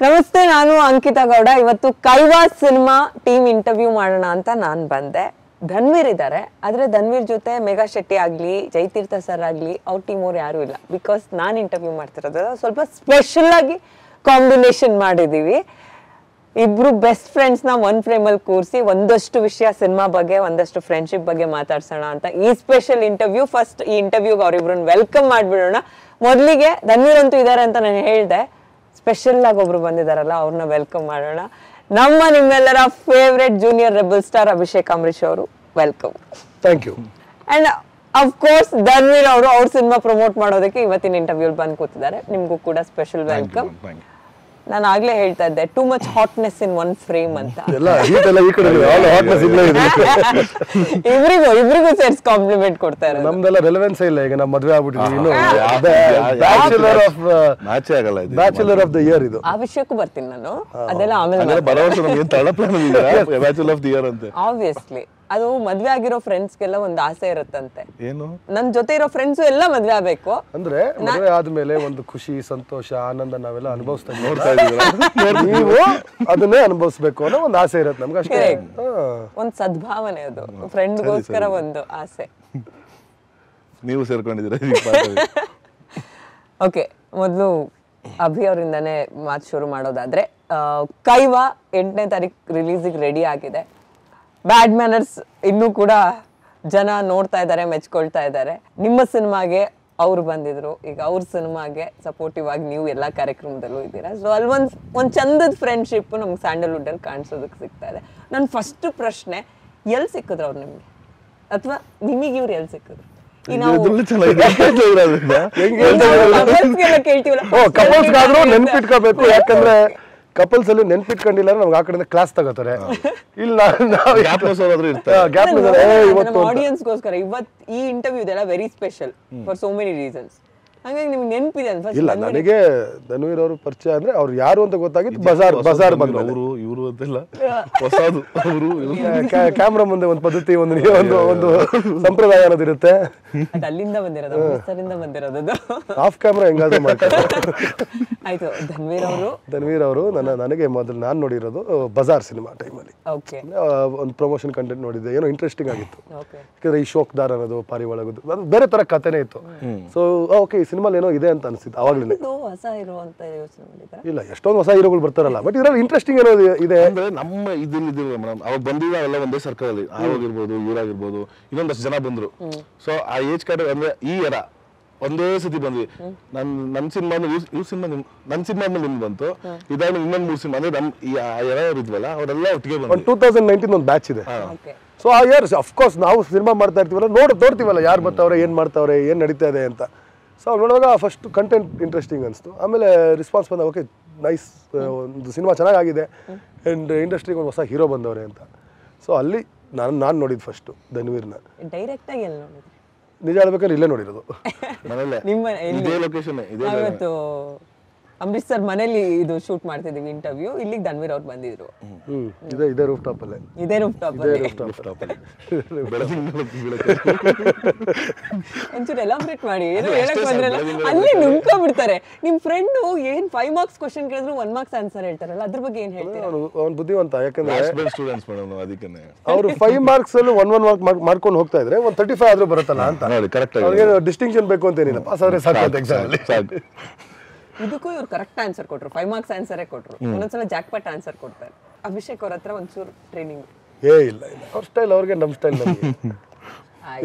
ನಮಸ್ತೆ, ನಾನು ಅಂಕಿತಾ ಗೌಡ. ಇವತ್ತು ಕೈವಾ ಸಿನಿಮಾ ಟೀಮ್ ಇಂಟರ್ವ್ಯೂ ಮಾಡೋಣ ಅಂತ ನಾನು ಬಂದೆ. ಧನ್ವೀರ್ ಇದ್ದಾರೆ, ಆದ್ರೆ ಧನ್ವೀರ್ ಜೊತೆ ಮೇಘಾ ಶೆಟ್ಟಿ ಆಗ್ಲಿ, ಜಯತೀರ್ಥ ಸರ್ ಆಗ್ಲಿ, ಅವ್ರ ಟೀಮ್ ಅವ್ರು ಯಾರು ಇಲ್ಲ. ಬಿಕಾಸ್ ನಾನು ಇಂಟರ್ವ್ಯೂ ಮಾಡ್ತಿರೋದು ಸ್ವಲ್ಪ ಸ್ಪೆಷಲ್ ಆಗಿ ಕಾಂಬಿನೇಷನ್ ಮಾಡಿದೀವಿ. ಇಬ್ರು ಬೆಸ್ಟ್ ಫ್ರೆಂಡ್ಸ್ ನ ಒಂದ್ ಫ್ರೇಮ್ ಅಲ್ಲಿ ಕೂರಿಸಿ ಒಂದಷ್ಟು ವಿಷಯ ಸಿನಿಮಾ ಬಗ್ಗೆ, ಒಂದಷ್ಟು ಫ್ರೆಂಡ್ಶಿಪ್ ಬಗ್ಗೆ ಮಾತಾಡ್ಸೋಣ ಅಂತ ಈ ಸ್ಪೆಷಲ್ ಇಂಟರ್ವ್ಯೂ. ಫಸ್ಟ್ ಈ ಇಂಟರ್ವ್ಯೂಗೆ ಅವ್ರಿಬ್ರನ್ನ ವೆಲ್ಕಮ್ ಮಾಡ್ಬಿಡೋಣ. ಮೊದಲಿಗೆ ಧನ್ವೀರ್ ಅಂತೂ ಇದ್ದಾರೆ ಅಂತ ನಾನು ಹೇಳ್ದೆ, ಸ್ಪೆಷಲ್ ಆಗಿ ಒಬ್ರು ಬಂದಿದಾರಲ್ಲ, ಅವ್ರನ್ನ ವೆಲ್ಕಮ್ ಮಾಡೋಣ. ನಿಮ್ಮೆಲ್ಲರ favourite junior rebel star Abhishek Ambareesh ಅವರು, welcome. Thank you. And of course Dhanveer ಅವರು ಅವ್ರ ಸಿನಿಮಾ ಪ್ರಮೋಟ್ ಮಾಡೋದಕ್ಕೆ ಇವತ್ತಿನ ಇಂಟರ್ವ್ಯೂ ಬಂದು ಕೂತಿದ್ದಾರೆ. ನಿಮ್ಗೂ ಕೂಡ ಸ್ಪೆಷಲ್ ವೆಲ್ಕಮ್. ನಾನು ಆಗ್ಲೇ ಹೇಳ್ತಾ ಇದ್ದೆ, too much hotness in one frame ಅಂತ. ಇಬ್ರಿಗೂ ಸೇರ್ಸ್ ಕಾಂಪ್ಲಿಮೆಂಟ್ ಕೊಡ್ತಾ ಇರೋದು. ನಮ್ದೆಲ್ಲ ರೆಲೆವೆನ್ಸ್ ಇಲ್ಲ, ಈಗ ನಾವು ಮದುವೆ ಆಗ್ಬಿಟ್ಟಿದ್ದೀವಿ. ಬ್ಯಾಚುಲರ್ ಆಫ್ ದ ಇಯರ್ ಇದು. ಆ ವಿಷಯಕ್ಕೂ ಬರ್ತೀನಿ ನಾನು, ಅದೆಲ್ಲ ಆಮೇಲೆ. ಆಬ್ವಿಯಸ್ಲಿ ಅದು ಮದ್ವೆ ಆಗಿರೋ ಫ್ರೆಂಡ್ಸ್ಗೆಲ್ಲ ಒಂದು ಆಸೆ ಇರುತ್ತಂತೆ, ಏನು ನನ್ ಜೊತೆ ಇರೋ ಫ್ರೆಂಡ್ಸ್ ಎಲ್ಲ ಮದ್ವೆ ಆಗ್ಬೇಕು ಅಂದ್ರೆ. ಮದುವೆ ಆದ್ಮೇಲೆ ಒಂದು ಖುಷಿ, ಸಂತೋಷ, ಆನಂದ ನಾವೆಲ್ಲ ಅನುಭವಿಸ್ತಾ ನೀವು ಅದನ್ನೇ ಅನುಭವಿಸ್ಬೇಕು ಅನ್ನೋ ಒಂದು ಆಸೆ ಇರುತ್ತೆ ನಮ್ಗೆ ಅಷ್ಟೇ. ಒಂದ್ ಸದ್ಭಾವನೆ ಅದು, ಫ್ರೆಂಡ್ಗೋಸ್ಕರ ಒಂದು ಆಸೆ. ನೀವು ಸೇರ್ಕೊಂಡಿದ್ದೀರಾ? ಓಕೆ, ಮೊದಲು ಅಭಿ ಅವರಿಂದಾನೇ ಮಾತು ಶುರು ಮಾಡೋದಾದ್ರೆ, ಕೈವಾ 8ನೇ ತಾರೀಕು ರಿಲೀಸಿಗೆ ರೆಡಿ ಆಗಿದೆ. ಬ್ಯಾಡ್ ಮ್ಯಾನರ್ಸ್ ಇನ್ನೂ ಕೂಡ ಜನ ನೋಡ್ತಾ ಇದ್ದಾರೆ, ಮೆಚ್ಕೊಳ್ತಾ ಇದ್ದಾರೆ. ನಿಮ್ಮ ಸಿನಿಮಾಗೆ ಅವ್ರು ಬಂದಿದ್ರು, ಈಗ ಅವ್ರ ಸಿನಿಮಾಗೆ ಸಪೋರ್ಟಿವ್ ಆಗಿ ನೀವು ಎಲ್ಲಾ ಕಾರ್ಯಕ್ರಮದಲ್ಲೂ ಇದ್ದೀರಾ. ಸೊ ಅಲ್ಲಿ ಒಂದ್ ಚಂದದ ಫ್ರೆಂಡ್ಶಿಪ್ ನಮ್ಗೆ ಸ್ಯಾಂಡಲ್ವುಡ್ ಅಲ್ಲಿ ಕಾಣಿಸೋದಕ್ಕೆ ಸಿಗ್ತಾ ಇದೆ. ನನ್ನ ಫಸ್ಟ್ ಪ್ರಶ್ನೆ, ಎಲ್ಲಿ ಸಿಕ್ಕಿದ್ರು ಅವ್ರು ನಿಮ್ಗೆ, ಅಥವಾ ನಿಮಗೆ ಇವ್ರು ಎಲ್ಲಿ ಸಿಕ್ಕಿದ್ರು? ನೆನ್ಪಿಟ್ಕೋಬೇಕು, ಯಾಕಂದ್ರೆ ಕಪಲ್ಸ್ ಅಲ್ಲಿ ನೆನ್ಪಿಟ್ಕೊಂಡಿಲ್ಲ ನಮ್ಗೆ ಆ ಕಡೆ ಕ್ಲಾಸ್ ತಗೋತಾರೆ. ಇಲ್ಲ ಆಡಿಯನ್ಸ್ಗೋಸ್ಕರ ಇವತ್ತು ಈ ಇಂಟರ್ವ್ಯೂ ಇದೆಲ್ಲ very special for so many reasons. ಹಾಗಾಗಿ ನಿಮ್ಗೆ ನೆನಪಿದೆ? ಇಲ್ಲ, ನನಗೆ ಧನ್ವೀರ್ ಅವರು ಪರಿಚಯ ಅಂದ್ರೆ ಅವ್ರು ಯಾರು ಅಂತ ಗೊತ್ತಾಗಿತ್ತು ಬಜಾರ್ ಬಂದ್ರು. ಅವರು ಇವರು ಅಂತೆಲ್ಲ ಕ್ಯಾಮ್ರಾ ಮುಂದೆ ಒಂದು ಪದ್ಧತಿ, ಒಂದು ಸಂಪ್ರದಾಯ ಅನ್ನೋದಿರುತ್ತೆ. ಅಲ್ಲಿಂದ ಬಂದಿರೋದು ಆಫ್ ಕ್ಯಾಮ್ರಾ ಹೆಂಗಾದ್ರೂ ಮಾಡ್ತಾರೆ. ಆಯ್ತು. ಧನ್ವೀರ್ ಅವರು ನನಗೆ ಮೊದಲು ನಾನು ನೋಡಿರೋದು ಬಜಾರ್ ಸಿನಿಮಾ ಟೈಮಲ್ಲಿ ಒಂದು ಪ್ರಮೋಷನ್ ಕಂಟೆಂಟ್ ನೋಡಿದ್ದೆ. ಏನೋ ಇಂಟ್ರೆಸ್ಟಿಂಗ್ ಆಗಿತ್ತು, ಯಾಕಂದ್ರೆ ಈ ಶೋಕ್ದಾರ್ ಅನ್ನೋದು ಪಾರಿವಾಳಗೋದು ಅದು ಬೇರೆ ತರ ಕಥೆನೇ ಇತ್ತು. ಸೊ ಓಕೆ, ಈ ಸಿನಿಮಾಲ್ ಏನೋ ಇದೆ ಅಂತ ಅನ್ಸಿತ್ತು ಅವಾಗ್ಲೇ. ಇಲ್ಲ, ಎಷ್ಟೊಂದು ಹೊಸ ಹೀರೋಗಳು ಬರ್ತಾರಲ್ಲ, ಬಟ್ ಇದ್ರಲ್ಲಿ ಇಂಟ್ರೆಸ್ಟಿಂಗ್ ಏನೋ ಇದೆ. ಅಂದ್ರೆ ನಮ್ಮ ಇದಿಲ್ಲ ಮೇಡಮ್, ಅವಾಗ ಬಂದಿಲ್ಲ ಎಲ್ಲ ಒಂದೇ ಸರ್ಕಲ್ ಅಲ್ಲಿ, ಆಗಿರ್ಬೋದು ಇವರಾಗಿರ್ಬೋದು ಇನ್ನೊಂದಷ್ಟು ಜನ ಬಂದ್ರು. ಸೊ ಆ ಏಜ್ ಕ್ಯಾಟಗರಿ ಅಂದ್ರೆ ಈ ಎರ ಒಂದೇ ಸತಿ ಬಂದ್ವಿ. ನನ್ನ ಸಿನಿಮಾ ನನ್ನ ಸಿನಿಮಾ ನಿಮ್ಗೆ ಬಂತು, ಇದಾದ್ಮೇಲೆ ಇನ್ನೊಂದು 3 ಸಿನಿಮಾ ಅಂದ್ರೆ ಯಾರು ಇದ್ವಲ್ಲ ಅವರೆಲ್ಲ ಒಟ್ಟಿಗೆ ಬಂದ್ರು. 2019 ಒಂದು ಬ್ಯಾಚ್ ಇದೆ. ಸೊ ಆ ಇಯರ್ ಅಫ್ಕೋರ್ಸ್ ನಾವು ಸಿನಿಮಾ ಮಾಡ್ತಾ ಇರ್ತೀವಲ್ಲ, ನೋಡ್ತೀವಲ್ಲ ಯಾರು ಬರ್ತಾವ್ರೆ, ಏನ್ ಮಾಡ್ತಾವ್ರೆ, ಏನ್ ನಡೀತಾ ಇದೆ ಅಂತ. ಸೊ ನೋಡುವಾಗ ಫಸ್ಟ್ ಕಂಟೆಂಟ್ ಇಂಟ್ರೆಸ್ಟಿಂಗ್ ಅನಿಸ್ತು. ಆಮೇಲೆ ರಿಸ್ಪಾನ್ಸ್ ಬಂದ, ಓಕೆ ನೈಸ್, ಒಂದು ಸಿನಿಮಾ ಚೆನ್ನಾಗಿದೆ ಆ್ಯಂಡ್ ಇಂಡಸ್ಟ್ರಿಗೆ ಒಂದು ಹೊಸ ಹೀರೋ ಬಂದವ್ರೆ ಅಂತ. ಸೊ ಅಲ್ಲಿ ನಾನು ನೋಡಿದ್ದು ಫಸ್ಟು ಧನ್ವೀರ್ನ. ಡೈರೆಕ್ಟಾಗಿ ನಿಜ ಹೇಳ್ಬೇಕಾದ್ರೆ ಇಲ್ಲೇ ನೋಡಿರೋದು. ಅಂಬರೀಶ್ ಸರ್ ಮನೇಲಿ ಇದು ಶೂಟ್ ಮಾಡ್ತಿದೀವಿ ಇಂಟರ್ವ್ಯೂ, ಇಲ್ಲಿಗೆ ಧನ್ವೀರ್ ಅವ್ರು ಬಂದಿದ್ರು. ಇದೇ ರೂಫ್ ಟಾಪ್ ಅಲ್ಲೇ. ಒಂಚೂರು ಎಲಾಬ್ರೇಟ್ ಮಾಡಿ, ಏನು ಹೇಳಕ್ ಬಂದ್ರಲ್ಲ, ಅಲ್ಲಿ ನುಂಗ್ಕೊಂಡ್ಬಿಡ್ತಾರೆ. ನಿಮ್ ಫ್ರೆಂಡ್ ಏನ್ 5 ಮಾರ್ಕ್ಸ್ ಕ್ವಶನ್ ಕೇಳಿದ್ರು 1 ಮಾರ್ಕ್ಸ್ ಆನ್ಸರ್ ಹೇಳ್ತಾರಲ್ಲ, ಅದ್ರ ಬಗ್ಗೆ ಏನ್ ಹೇಳ್ತೀರಾ? ಅವ್ನು ಬುದ್ಧಿವಂತ, ಯಾಕಂದ್ರೆ ಸ್ಟೂಡೆಂಟ್ಸ್ ಮೇಡಮ್ ಅದಕ್ಕೆ ಅವರು 5 ಮಾರ್ಕ್ಸ್ ಅಲ್ಲಿ 1 ಮಾರ್ಕ್ ಮಾಡ್ಕೊಂಡು ಹೋಗ್ತಾ ಇದ್ರೆ 35 ಆದ್ರೂ ಬರುತ್ತಲ್ಲ ಅಂತ. ಅವ್ರಿಗೆ ಡಿಸ್ಟಿಂಕ್ಷನ್ ಬೇಕು ಅಂತ ಏನಿಲ್ಲ, ಪಾಸ್ ಆದ್ರೆ ಸಾಕು ಎಕ್ಸಾಮ್ ಅಲ್ಲಿ. ಇದಕ್ಕೂ ಇವ್ರು ಕರೆಕ್ಟ್ ಆನ್ಸರ್ ಕೊಟ್ರು, 5 ಮಾರ್ಕ್ಸ್ ಆನ್ಸರೇ ಕೊಟ್ರು. ಒಂದೊಂದ್ಸಲ ಜಾಕ್ಪಾಟ್ ಆನ್ಸರ್ ಕೊಡ್ತಾರೆ. ಅಭಿಷೇಕ್ ಅವ್ರ ಹತ್ರ ಒಂಚೂರು ಟ್ರೈನಿಂಗ್ ಇಲ್ಲ ಅವ್ರ ಸ್ಟೈಲ್ ಅವ್ರಿಗೆ, ನಮ್ಮ ಸ್ಟೈಲ್ ನಮಗೆ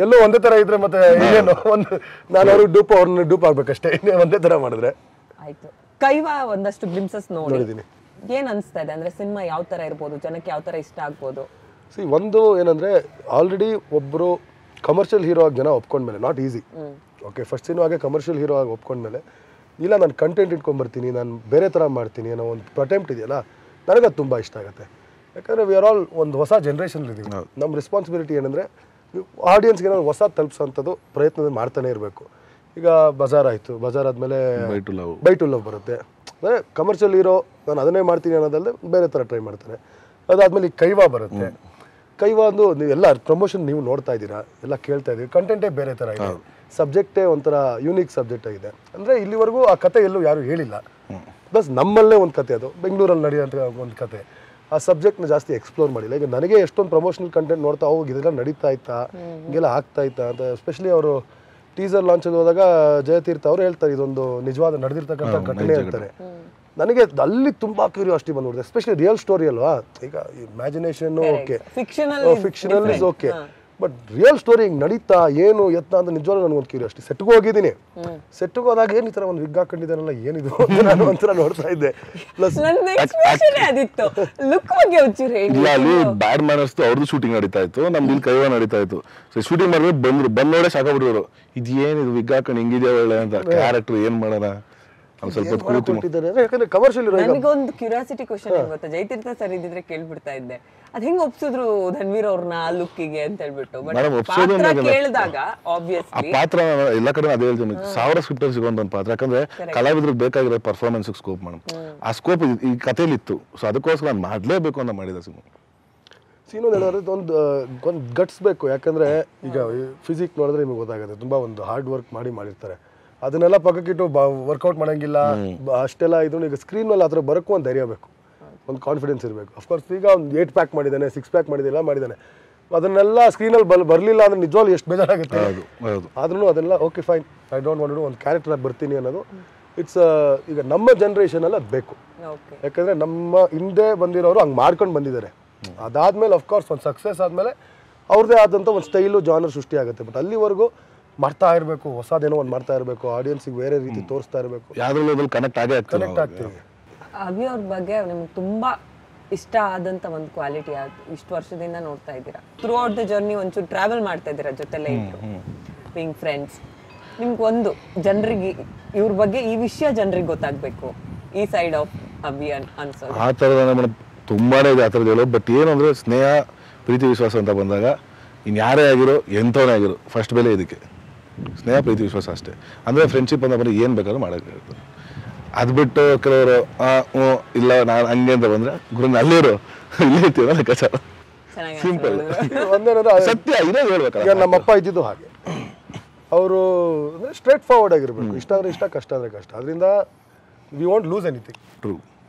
ಎಲ್ಲೋ ಒಂದೇ ತರ ಇದ್ರೆ ಮತ್ತೆ ಇನ್ನೇನು, ನಾನು ಅವ್ರಿಗೆ ಅವ್ರನ್ನ ಡೂಪ್ ಆಗ್ಬೇಕಷ್ಟೇ, ಒಂದೇ ತರ ಮಾಡಿದ್ರೆ ಆಯ್ತು. ಕೈವಾ ಒಂದಷ್ಟು ಗ್ಲಿಮ್ಸಸ್ ನೋಡಿದೀನಿ. ಏನ್ ಅನ್ಸ್ತಾ ಇದೆ ಅಂದ್ರೆ ಸಿನಿಮಾ ಯಾವ ತರ ಇರ್ಬೋದು, ಜನಕ್ಕೆ ಯಾವ ತರ ಇಷ್ಟ ಆಗ್ಬೋದು? ಒಂದು ಏನಂದ್ರೆ, ಆಲ್ರೆಡಿ ಒಬ್ರು ಕಮರ್ಷಿಯಲ್ ಹೀರೋ ಆಗಿ ಜನ ಒಪ್ಕೊಂಡ್ಮೇಲೆ, ನಾಟ್ ಈಸಿ. ಓಕೆ, ಫಸ್ಟ್ ಸಿನಿಮಾಗೆ ಕಮರ್ಷಿಯಲ್ ಹೀರೋ ಆಗಿ ಒಪ್ಕೊಂಡ್ಮೇಲೆ, ಇಲ್ಲ ನಾನು ಕಂಟೆಂಟ್ ಇಟ್ಕೊಂಡ್ಬರ್ತೀನಿ, ನಾನು ಬೇರೆ ಥರ ಮಾಡ್ತೀನಿ ಅನ್ನೋ ಒಂದು ಅಟೆಂಪ್ಟ್ ಇದೆಯಲ್ಲ, ನನಗದು ತುಂಬ ಇಷ್ಟ ಆಗುತ್ತೆ. ಯಾಕಂದರೆ ವಿ ಆರ್ ಆಲ್ ಒಂದು ಹೊಸ ಜನ್ರೇಷನ್ ಇದ್ದೀವಿ. ನಮ್ಮ ರೆಸ್ಪಾನ್ಸಿಬಿಲಿಟಿ ಏನಂದರೆ ಆಡಿಯನ್ಸ್ಗೆ ಏನಾದ್ರು ಹೊಸ ತಲುಪಿಸೋಂಥದ್ದು ಪ್ರಯತ್ನ ಮಾಡ್ತಾನೆ ಇರಬೇಕು. ಈಗ ಬಜಾರ್ ಆಯಿತು, ಬಜಾರ್ ಆದಮೇಲೆ ಬೈ ಟು ಲವ್ ಬರುತ್ತೆ. ಅಂದರೆ ಕಮರ್ಷಿಯಲ್ ಹೀರೋ ನಾನು ಅದನ್ನೇ ಮಾಡ್ತೀನಿ ಅನ್ನೋದಲ್ಲದೆ ಬೇರೆ ಥರ ಟ್ರೈ ಮಾಡ್ತಾನೆ. ಅದಾದಮೇಲೆ ಈ ಕೈವಾ ಬರುತ್ತೆ. ಕೈವಾ ಒಂದು ನೀವೆಲ್ಲ ಪ್ರಮೋಷನ್ ನೀವು ನೋಡ್ತಾ ಇದ್ದೀರಾ, ಎಲ್ಲ ಕೇಳ್ತಾ ಇದ್ದೀವಿ, ಕಂಟೆಂಟೇ ಬೇರೆ ಥರ ಇದೆ, ಸಬ್ಜೆಕ್ಟೇ ಒಂಥರ ಯೂನಿಕ್ ಸಬ್ಜೆಕ್ಟ್ ಆಗಿದೆ. ಅಂದರೆ ಇಲ್ಲಿವರೆಗೂ ಆ ಕತೆ ಎಲ್ಲೂ ಯಾರು ಹೇಳಿಲ್ಲ. ಪ್ಲಸ್ ನಮ್ಮಲ್ಲೇ ಒಂದು ಕತೆ, ಅದು ಬೆಂಗಳೂರಲ್ಲಿ ನಡೆಯುವಂಥ ಒಂದು ಕತೆ. ಆ ಸಬ್ಜೆಕ್ಟ್ನ ಜಾಸ್ತಿ ಎಕ್ಸ್ಪ್ಲೋರ್ ಮಾಡಿಲ್ಲ. ಈಗ ನನಗೆ ಎಷ್ಟೊಂದು ಪ್ರಮೋಷನಲ್ ಕಂಟೆಂಟ್ ನೋಡ್ತಾ ಹೋಗಿ ಇದೆಲ್ಲ ನಡೀತಾ ಇತ್ತಾ, ಹಿಂಗೆಲ್ಲ ಆಗ್ತಾ ಇತ್ತಾ ಅಂತ. ಎಸ್ಪೆಷಲಿ ಅವರು ಟೀಸರ್ ಲಾಂಚ್ ಹೋದಾಗ ಜಯತೀರ್ಥ ಅವರು ಹೇಳ್ತಾರೆ ಇದೊಂದು ನಿಜವಾದ ನಡೆದಿರ್ತಕ್ಕಂಥ ಘಟನೆ ಹೇಳ್ತಾರೆ. ನನಗೆ ಅಲ್ಲಿ ತುಂಬಾ ಕ್ಯೂರಿಯಾಸಿಟಿ ಬಂದ್ಬಿಡುತ್ತೆ, ಎಸ್ಪೆಷಲಿ ರಿಯಲ್ ಸ್ಟೋರಿ ಅಲ್ವಾ. ಈಗ imagination okay, fictional is okay, but real story ಹಿಂಗೆ ನಡೀತಾ ಏನು ಎತ್ತ ಅಂತ ನಿಜವಾಗ್ಲೂ ನನಗೊಂದು ಕ್ಯೂರಿಯಾಸಿಟಿ. ಸೆಟ್ಗೆ ಹೋಗಿದ್ದೀನಿ, ಸೆಟ್ಗೆ ಹೋದಾಗ ಏನು ಈ ಥರ ಒಂದು ವಿಗ್ ಹಾಕೊಂಡಿದ್ದಾನಲ್ಲ ಏನಿದು ನಾನು ಒಂಥರ ನೋಡ್ತಾ ಇದ್ದೆ. ಪ್ಲಸ್ ಬ್ಯಾಡ್ ಮ್ಯಾನರ್ಸ್ ಅವ್ರದ್ದು ಶೂಟಿಂಗ್ ನಡೀತಾ ಇತ್ತು, ನಮ್ದು ಇಲ್ಲಿ ಕೈವಾ ನಡೀತಾ ಇತ್ತು. ಸೊ ಶೂಟಿಂಗ್ ಮಾಡಿದ್ರೆ ಬಂದ್ ನೋಡೇ ಸಾಕಾಗ್ಬಿಟ್ಟಿದ್ರು, ಇದೇನಿದು ವಿಗ್ ಹಾಕೊಂಡು ಹಿಂಗಿದ್ಯಾ ಒಳ್ಳೆ ಅಂತ, ಕ್ಯಾರೆಕ್ಟರ್ ಏನ್ ಮಾಡೋಣ ಸ್ವಲ್ಪ ಯಾಕಂದ್ರೆ ಕಮರ್ಷಿಯಲ್. ನನಗೊಂದು ಕ್ಯೂರಿಯಾಸಿಟಿ ಕ್ವಶನ್ ಏನ್ ಗೊತ್ತಾ, ಜಯತೀರ್ಥ ಸರ್ ಇದ್ದಿದ್ರೆ ಕೇಳ್ಬಿಡ್ತಾ ಇದ್ದೆ, ಅದ್ ಹೆಂಗ್ ಒಪ್ಸಿದ್ರು ಧನ್ವೀರ್ ಅವ್ರನ್ನ ಆ ಲುಕ್ಕಿಗೆ ಅಂತ ಹೇಳ್ಬಿಟ್ಟು. ಕೇಳಿದಾಗ ಆಬ್ವಿಯಸ್ಲಿ ಪಾತ್ರ ಎಲ್ಲ ಕಡೆ ಅದೇ ಹೇಳ್ತೀನಿ, 1000 ಸ್ಕ್ರಿಪ್ಟ್ ಸಿಗುವಂತ ಒಂದು ಪಾತ್ರ. ಯಾಕಂದ್ರೆ ಕಲಾವಿದ್ರಿಗೆ ಬೇಕಾಗಿರೋ ಪರ್ಫಾರ್ಮೆನ್ಸ್ ಸ್ಕೋಪ್ ಮೇಡಮ್, ಆ ಸ್ಕೋಪ್ ಈ ಕಥೆಯಲ್ಲಿ ಇತ್ತು. ಸೊ ಅದಕ್ಕೋಸ್ಕರ ನಾನು ಮಾಡ್ಲೇಬೇಕು ಅಂತ ಮಾಡಿದ ಸಿನಿಮಾ. ಸೀನೋದು ಹೇಳಿದ್ರೆ ಒಂದು ಗಟ್ಸ್ ಬೇಕು. ಯಾಕಂದ್ರೆ ಈಗ ಫಿಸಿಕ್ ನೋಡಿದ್ರೆ ನಿಮಗೆ ಗೊತ್ತಾಗುತ್ತೆ, ತುಂಬಾ ಒಂದು ಹಾರ್ಡ್ ವರ್ಕ್ ಮಾಡಿರ್ತಾರೆ. ಅದನ್ನೆಲ್ಲ ಪಕ್ಕಕ್ಕಿಟ್ಟು ವರ್ಕೌಟ್ ಮಾಡಂಗಿಲ್ಲ ಅಷ್ಟೆಲ್ಲ. ಇದು ಈಗ ಸ್ಕ್ರೀನ್ ಮೇಲೆ ಆ ಥರ ಬರೋಕ್ಕೂ ಒಂದು ಧೈರ್ಯ ಬೇಕು, ಒಂದು ಕಾನ್ಫಿಡೆನ್ಸ್ ಇರಬೇಕು. ಅಫ್ಕೋರ್ಸ್ ಈಗ ಒಂದು 8 ಪ್ಯಾಕ್ ಮಾಡಿದ್ದಾನೆ, 6 ಪ್ಯಾಕ್ ಮಾಡಿದ್ದೆಲ್ಲ ಮಾಡಿದ್ದಾನೆ. ಅದನ್ನೆಲ್ಲ ಸ್ಕ್ರೀನಲ್ಲಿ ಬರಲಿಲ್ಲ ಅಂದ್ರೆ ನಿಜವಾಗ್ಲೂ ಎಷ್ಟು ಬೇಜಾರಾಗುತ್ತೆ. ಆದ್ರೂ ಅದೆಲ್ಲ okay fine, I don't want to ಒಂದು ಕ್ಯಾರೆಕ್ಟರ್ ಆಗಿ ಬರ್ತೀನಿ ಅನ್ನೋದು ಇಟ್ಸ್ ಈಗ ನಮ್ಮ ಜನ್ರೇಷನಲ್ಲಿ ಅದು ಬೇಕು. ಯಾಕಂದರೆ ನಮ್ಮ ಹಿಂದೆ ಬಂದಿರೋರು ಹಂಗೆ ಮಾಡ್ಕೊಂಡು ಬಂದಿದ್ದಾರೆ. ಅದಾದಮೇಲೆ ಅಫ್ಕೋರ್ಸ್ ಒಂದು ಸಕ್ಸಸ್ ಆದಮೇಲೆ ಅವ್ರದ್ದೇ ಆದಂಥ ಒಂದು ಸ್ಟೈಲು ಜಾನರ್ ಸೃಷ್ಟಿ ಆಗುತ್ತೆ. ಬಟ್ ಅಲ್ಲಿವರೆಗೂ ಮಾಡ್ತಾ ಇರಬೇಕು, ಹೊಸದೇನೋ ಒಂದು ಮಾಡ್ತಾ ಇರಬೇಕು, ಆಡಿಯನ್ಸಿಗೆ ಬೇರೆ ರೀತಿ ತೋರಿಸ್ತಾ ಇರಬೇಕು, ಯಾವ್ದ್ರಲ್ಲಿ ಕನೆಕ್ಟ್ ಆಗ್ತೀವಿ. ಅಭಿ ಅವ್ರ ಬಗ್ಗೆ ನಿಮ್ಗೆ ತುಂಬಾ ಇಷ್ಟ ಆದಂತ ಒಂದು ಕ್ವಾಲಿಟಿ ಇಷ್ಟು ವರ್ಷದಿಂದ ನೋಡ್ತಾ ಇದ್ದೀರಾ, ಥ್ರೂ ಔಟ್ ದ ಜರ್ನಿ ಒಂಚೂರು ಟ್ರಾವೆಲ್ ಮಾಡ್ತಾ ಇದ್ದೀರಾ ಜೊತೆಲೆ ಇದ್ರು, ಬಿಂಗ್ ಫ್ರೆಂಡ್ಸ್. ನಿಮ್ಗೆ ಒಂದು ಜನರಿಗೆ ಇವ್ರ ಬಗ್ಗೆ ಈ ವಿಷಯ ಜನರಿಗೆ ಗೊತ್ತಾಗ್ಬೇಕು, ಈ ಸೈಡ್ ಆಫ್ ಅಭಿ ಅನ್ಸೋದು. ಆ ಥರದ ತುಂಬಾನೇ ಇದೆ ಆ ಥರದ್ದು ಹೇಳೋ. ಬಟ್ ಏನು ಅಂದ್ರೆ ಸ್ನೇಹ, ಪ್ರೀತಿ, ವಿಶ್ವಾಸ ಅಂತ ಬಂದಾಗ ಇನ್ಯಾರೇ ಆಗಿರೋ ಎಂಥವನೇ ಆಗಿರೋ ಫಸ್ಟ್ ಬೆಲೆ ಇದಕ್ಕೆ ಸ್ನೇಹ, ಪ್ರೀತಿ, ವಿಶ್ವಾಸ ಅಷ್ಟೇ. ಅಂದರೆ ಫ್ರೆಂಡ್ಶಿಪ್ ಅಂತ ಬಂದರೆ ಏನು ಬೇಕಾದ್ರೂ ಮಾಡೋಕ್ಕಾಗುತ್ತೆ. ಅದು ಬಿಟ್ಟು ಕೆಲವರು ಇಲ್ಲ ನಾನು ಹಂಗೆ ಅಂತ ಬಂದರೆ ಗುರು ಅಲ್ಲಿರು ಇಲ್ಲೇ ಇರ್ತೀವಲ್ಲ ಲೆಕ್ಕಾಚಾರ. ಸಿಂಪಲ್, ಸತ್ಯ ಇದೇ ಹೇಳ್ಬೇಕಲ್ಲ. ಈಗ ನಮ್ಮಪ್ಪ ಇದ್ದಿದ್ದು ಹಾಗೆ, ಅವರು ಅಂದರೆ ಸ್ಟ್ರೇಟ್ ಫಾರ್ವರ್ಡ್ ಆಗಿರ್ಬೇಕು. ಇಷ್ಟ ಅಂದರೆ ಇಷ್ಟ, ಕಷ್ಟ ಅಂದರೆ ಕಷ್ಟ. ಅದರಿಂದ we want lose anything. True.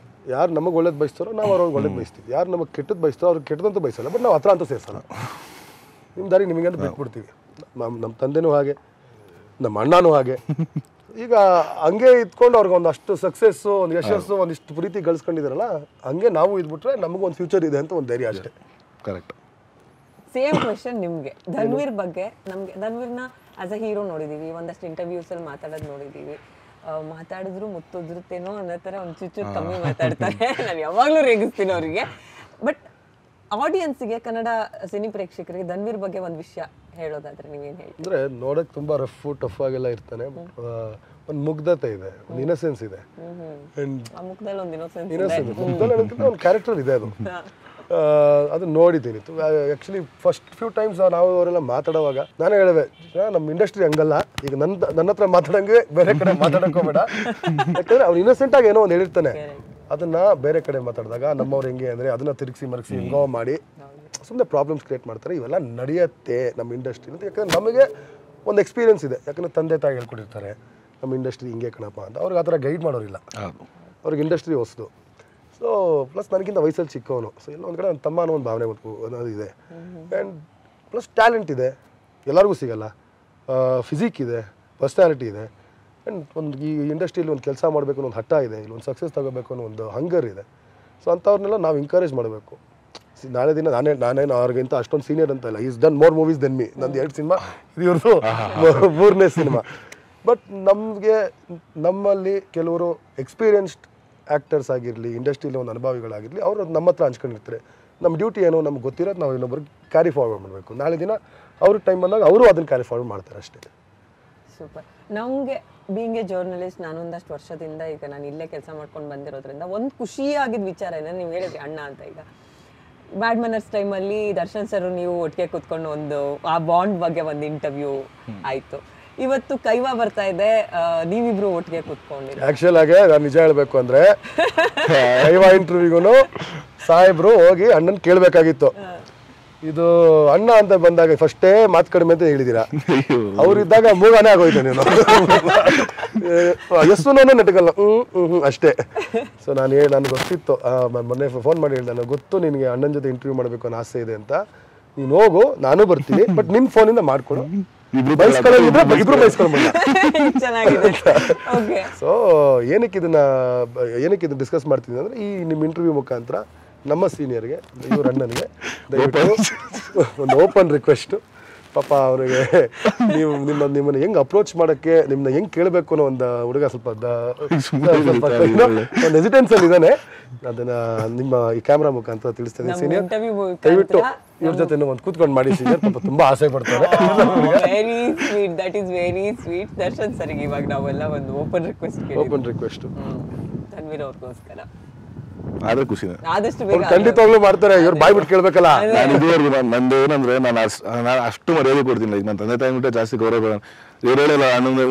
ಯಾರು ನಮಗೆ ಒಳ್ಳೇದು ಬಯಸ್ತಾರೋ ನಾವು ಅವ್ರಿಗೆ ಒಳ್ಳೇದು ಬಯಸ್ತೀವಿ, ಯಾರು ನಮಗೆ ಕೆಟ್ಟದ್ದು ಬಯಸ್ತಾರೋ ಅವ್ರಿಗೆ ಕೆಟ್ಟದಂತೂ ಬಯಸಲ್ಲ. ಬಟ್ ನಾವು ಹತ್ರ ಅಂತ ಸೇರಿಸಲ್ಲ, ನಿಮ್ಮ ದಾರಿ ನಿಮಗೆ ಅಂತ ಬಿಟ್ಬಿಡ್ತೀವಿ. ನಮ್ಮ ತಂದೆನೂ ಹಾಗೆ, ನಮ್ಮ ಅಣ್ಣನೂ ಹಾಗೆ. ಈಗ ಹಂಗೆ ಇದ್ಕೊಂಡು ಅವ್ರಿಗೆ ಒಂದಷ್ಟು ಸಕ್ಸಸ್ಸು, ಒಂದು ಯಶಸ್ಸು, ಒಂದಿಷ್ಟು ಪ್ರೀತಿ ಗಳಿಸ್ಕೊಂಡಿದಾರಲ್ಲ, ಹಂಗೆ ನಾವು ಇದ್ಬಿಟ್ರೆ ನಮಗೂ ಒಂದು ಫ್ಯೂಚರ್ ಇದೆ ಅಂತ ಒಂದು ಧೈರ್ಯ ಅಷ್ಟೇ. ಕರೆಕ್ಟ್. ಸೇಮ್ ಕ್ವೆಶ್ಚನ್ ನಿಮಗೆ ಧನ್ವೀರ್ ಬಗ್ಗೆ. ನಮಗೆ ಧನ್ವೀರ್ನ ಆಸ್ ಅ ಹೀರೋ ನೋಡಿದ್ದೀವಿ, ಒಂದಷ್ಟು ಇಂಟರ್ವ್ಯೂಸಲ್ಲಿ ಮಾತಾಡೋದು ನೋಡಿದ್ದೀವಿ. ಮಾತಾಡಿದ್ರು ಮುತ್ತುದ್ರುತ್ತೇನೋ ಅನ್ನೋ ಥರ ಒಂದು ಚುಚ್ಚು ಕಮ್ಮಿ ಮಾತಾಡ್ತಾರೆ. ನಾನು ಯಾವಾಗಲೂ ರೇಗಿಸ್ತೀನಿ ಅವರಿಗೆ. ಬಟ್ ಆಡಿಯನ್ಸಿಗೆ, ಕನ್ನಡ ಸಿನಿ ಪ್ರೇಕ್ಷಕರಿಗೆ ಧನ್ವೀರ್ ಬಗ್ಗೆ ಒಂದು ವಿಷಯ ಹೇಳೋದಾದ್ರೆ ನೀವೇನು ಹೇಳಿ? ಅಂದರೆ ನೋಡೋಕ್ಕೆ ತುಂಬ ರಫ್ ಟಫ್ ಆಗೆಲ್ಲ ಇರ್ತಾನೆ, ಒಂದು ಮುಗ್ಧತೆ ಇದೆ, ಒಂದು ಇನಸೆನ್ಸ್ ಇದೆ. ಮುಖದಲ್ಲಿ ಒಂದು ಮುಗ್ಧದಲ್ಲಿ ಒಂದು ಕ್ಯಾರೆಕ್ಟರ್ ಇದೆ. ಅದು ನೋಡಿದ್ದೀನಿ. ಆ್ಯಕ್ಚುಲಿ ಫಸ್ಟ್ ಫ್ಯೂ ಟೈಮ್ಸ್ ನಾವು ಅವರೆಲ್ಲ ಮಾತಾಡುವಾಗ ನಾನೇ ಹೇಳಿದೆ, ನಮ್ಮ ಇಂಡಸ್ಟ್ರಿ ಹಂಗಲ್ಲ, ಈಗ ನನ್ನ ಹತ್ರ ಮಾತಾಡೋಂಗೆ ಬೇರೆ ಕಡೆ ಮಾತಾಡೋಕೋಬೇಡ. ಯಾಕಂದರೆ ಅವ್ನು ಇನ್ನೋಸೆಂಟಾಗಿ ಏನೋ ಒಂದು ಹೇಳಿರ್ತಾನೆ, ಅದನ್ನ ಬೇರೆ ಕಡೆ ಮಾತಾಡಿದಾಗ ನಮ್ಮವ್ರು ಹೆಂಗೆ ಅಂದರೆ ಅದನ್ನ ತಿರುಗಿಸಿ ಮರಗಿಸಿ ಹೆಂಗೋ ಮಾಡಿ ಸುಮ್ಮನೆ ಪ್ರಾಬ್ಲಮ್ಸ್ ಕ್ರಿಯೇಟ್ ಮಾಡ್ತಾರೆ. ಇವೆಲ್ಲ ನಡೆಯುತ್ತೆ ನಮ್ಮ ಇಂಡಸ್ಟ್ರಿ ಅಂತ. ಯಾಕಂದರೆ ನಮಗೆ ಒಂದು ಎಕ್ಸ್ಪೀರಿಯನ್ಸ್ ಇದೆ, ಯಾಕಂದರೆ ತಂದೆ ತಾಯಿ ಹೇಳ್ಕೊಟ್ಟಿರ್ತಾರೆ ನಮ್ಮ ಇಂಡಸ್ಟ್ರಿ ಹಿಂಗೆ ಕಣಪ್ಪ ಅಂತ. ಅವ್ರಿಗೆ ಆ ಥರ ಗೈಡ್ ಮಾಡೋರಿಲ್ಲ, ಅವ್ರಿಗೆ ಇಂಡಸ್ಟ್ರಿ ಹೊಸದು. ಸೊ ಪ್ಲಸ್ ನನಗಿಂತ ವಯಸ್ಸಲ್ಲಿ ಚಿಕ್ಕವನು. ಸೊ ಎಲ್ಲ ಒಂದು ಕಡೆ ನನ್ನ ತಮ್ಮ ಅನ್ನೋ ಒಂದು ಭಾವನೆ ಅನ್ನೋದು ಇದೆ. ಆ್ಯಂಡ್ ಪ್ಲಸ್ ಟ್ಯಾಲೆಂಟ್ ಇದೆ, ಎಲ್ಲರಿಗೂ ಸಿಗಲ್ಲ. ಫಿಸಿಕ್ ಇದೆ, ಪರ್ಸ್ನಾಲಿಟಿ ಇದೆ, ಆ್ಯಂಡ್ ಒಂದು ಈ ಇಂಡಸ್ಟ್ರಿಯಲ್ಲಿ ಒಂದು ಕೆಲಸ ಮಾಡಬೇಕು ಅನ್ನೋ ಒಂದು ಹಠ ಇದೆ, ಇಲ್ಲಿ ಒಂದು ಸಕ್ಸಸ್ ತಗೋಬೇಕು ಅನ್ನೋ ಒಂದು ಹಂಗರ್ ಇದೆ. ಸೊ ಅಂಥವ್ರನ್ನೆಲ್ಲ ನಾವು ಎಂಕರೇಜ್ ಮಾಡಬೇಕು. ನಾಳೆ ದಿನ ನಾನೇನು ಅವ್ರಿಗಿಂತ ಅಷ್ಟೊಂದು ಸೀನಿಯರ್ ಅಂತ ಇಲ್ಲ. Is done more movies than me. ನಂದು 2 ಸಿನಿಮಾ, ಇದು ಇವ್ರದ್ದು 3ನೇ ಸಿನಿಮಾ. ಬಟ್ ನಮಗೆ ನಮ್ಮಲ್ಲಿ ಕೆಲವರು ಎಕ್ಸ್ಪೀರಿಯನ್ಸ್ಡ್ ಆ್ಯಕ್ಟರ್ಸ್ ಆಗಿರಲಿ, ಇಂಡಸ್ಟ್ರಿಯಲ್ಲಿ ಒಂದು ಅನುಭವಿಗಳಾಗಿರಲಿ, ಅವರು ನಮ್ಮ ಹತ್ರ ಹಂಚ್ಕೊಂಡಿರ್ತಾರೆ. ನಮ್ಮ ಡ್ಯೂಟಿ ಏನೋ ನಮ್ಗೆ ಗೊತ್ತಿರೋದು ನಾವು ಇನ್ನೊಬ್ಬರಿಗೆ ಕ್ಯಾರಿ ಫಾರ್ವರ್ಡ್ ಮಾಡಬೇಕು. ನಾಳೆ ದಿನ ಅವ್ರಿಗೆ ಟೈಮ್ ಬಂದಾಗ ಅವರು ಅದನ್ನು ಕ್ಯಾರಿ ಫಾರ್ವರ್ಡ್ ಮಾಡ್ತಾರೆ ಅಷ್ಟೇ. ಸೂಪರ್. ನಮಗೆ ಬೀಂಗ್ ಎ ಜರ್ನಲಿಸ್ಟ್, ನಾನೊಂದಷ್ಟು ವರ್ಷದಿಂದ ಈಗ ನಾನು ಇಲ್ಲೇ ಕೆಲಸ ಮಾಡ್ಕೊಂಡು ಬಂದಿರೋದ್ರಿಂದ ಒಂದು ಖುಷಿಯಾಗಿದ್ದ ವಿಚಾರ ಏನಂದ್ರೆ, ನೀವು ಹೇಳಿದ್ರಿ ಅಣ್ಣ ಅಂತ, ಈಗ ಬ್ಯಾಡ್ ಮ್ಯಾನರ್ಸ್ ಟೈಮಲ್ಲಿ ದರ್ಶನ್ ಸರ್ ನೀವು ಒಟ್ಟಿಗೆ ಕೂತ್ಕೊಂಡು ಒಂದು ಆ ಬಾಂಡ್ ಬಗ್ಗೆ ಒಂದು ಇಂಟರ್ವ್ಯೂ ಆಯಿತು. ಇವತ್ತು ಕೈವಾ ಬರ್ತಾ ಇದೆ, ನೀವಿಬ್ರು ಒಟ್ಟಿಗೆ ಕೂತ್ಕೊಂಡಿರಿ. ಆ್ಯಕ್ಚುಲ್ ಆಗಿ ನಾನು ನಿಜ ಹೇಳಬೇಕು ಅಂದರೆ ಕೈವಾ ಇಂಟರ್ವ್ಯೂಗೂ ಸಾಹೇಬ್ರು ಹೋಗಿ ಅಣ್ಣನ ಕೇಳಬೇಕಾಗಿತ್ತು. ಇದು ಅಣ್ಣ ಅಂತ ಬಂದಾಗ ಫಸ್ಟೇ ಮಾತು ಕಡಿಮೆ ಅಂತ ಹೇಳಿದ್ದೀರಾ. ಅವ್ರಿದ್ದಾಗ ಮೂಗಾನೇ ಆಗೋಯ್ತು ನೀನು. ಎಷ್ಟು ನಾನು ನೆಟ್ಗಲ್ಲ ಅಷ್ಟೇ. ಸೊ ನನಗೆ ಗೊತ್ತಿತ್ತು, ಮೊನ್ನೆ ಫೋನ್ ಮಾಡಿ ಹೇಳಿದೆ, ನನಗೆ ಗೊತ್ತು ನಿನಗೆ ಅಣ್ಣನ ಜೊತೆ ಇಂಟರ್ವ್ಯೂ ಮಾಡಬೇಕು ಅನ್ನೋ ಆಸೆ ಇದೆ ಅಂತ. ನೀನು ಹೋಗು, ನಾನು ಬರ್ತೀನಿ, ಬಟ್ ನಿನ್ನ ಫೋನಿಂದ ಮಾಡ್ಕೊಡು, ಇಬ್ರು ಬಯಸ್ಕೊಂಡ್ಬಿಡ. ಸೊ ಏನಕ್ಕೆ ಇದನ್ನ ಡಿಸ್ಕಸ್ ಮಾಡ್ತಿದ್ದೀನಿ ಅಂದ್ರೆ, ಈ ನಿಮ್ಮ ಇಂಟರ್ವ್ಯೂ ಮುಖಾಂತರ ನಮ್ಮ ಸೀನಿಯರ್ಗೆ, ಇವ್ರ ಅಣ್ಣನಿಗೆ ಒಂದು ಓಪನ್ ರಿಕ್ವೆಸ್ಟ್. ಪಾಪ ಅವರಿಗೆ ನೀವು ನಿಮ್ಮನ್ನ ಹೆಂಗ್ ಅಪ್ರೋಚ್ ಮಾಡಕ್ಕೆ, ನಿಮ್ಮನ್ನ ಹೆಂಗ್ ಕೇಳಬೇಕು ಅನ್ನೋ ಒಂದು ಹುಡುಗ ಸ್ವಲ್ಪ ಒಂದು ಹೆಸಿಟೆನ್ಸ್ ಅಲ್ಲಿ ಇದ್ದಾನೆ. ಅದನ್ನ ನಿಮ್ಮ ಈ ಕ್ಯಾಮ್ರಾ ಮುಖಾಂತರ ತಿಳಿಸ್ತೀನಿ. ಸೀನಿಯರ್ ದಯವಿಟ್ಟು ಇವ್ರ ಜೊತೆ ಒಂದು ಕೂತ್ಕೊಂಡು ಮಾಡಿ ಸೀನಿಯರ್, ಪಾಪ ತುಂಬಾ ಆಸೆ ಪಡ್ತಾರೆ. Very sweet, that is very sweet. Darshan ಸರಿಗೆ ಇವಾಗ ನಾವೆಲ್ಲ ಒಂದು ಓಪನ್ ರಿಕ್ವೆಸ್ಟ್ ತನ್ವೀರ್ ಅವ್ರಿಗೋಸ್ಕರ. ಆದ್ರೆ ಖುಷಿನೇ, ಆದಷ್ಟು ಬೇಗ ಖಂಡಿತವಾಗ್ಲೂ ಮಾಡ್ತಾರೆ. ಇವ್ರು ಬಾಯ್ ಬಿಟ್ಟು ಕೇಳ್ಬೇಕಲ್ಲ. ನಾನು ಇದುವರೆಗೂ ನಂದು ಏನಂದ್ರೆ, ನಾನು ಅಷ್ಟು ಮರ್ಯಾದೆ ಕೊಡ್ತೀನಿ. ಈಗ ನನ್ನ ತಂದೆ ತಾಯಿ ಬಿಟ್ಟೆ ಜಾಸ್ತಿ ಗೌರವ. ಇವ್ರು ಹೇಳಲ್ಲ ಅಣ್ಣಂದ್ರೆ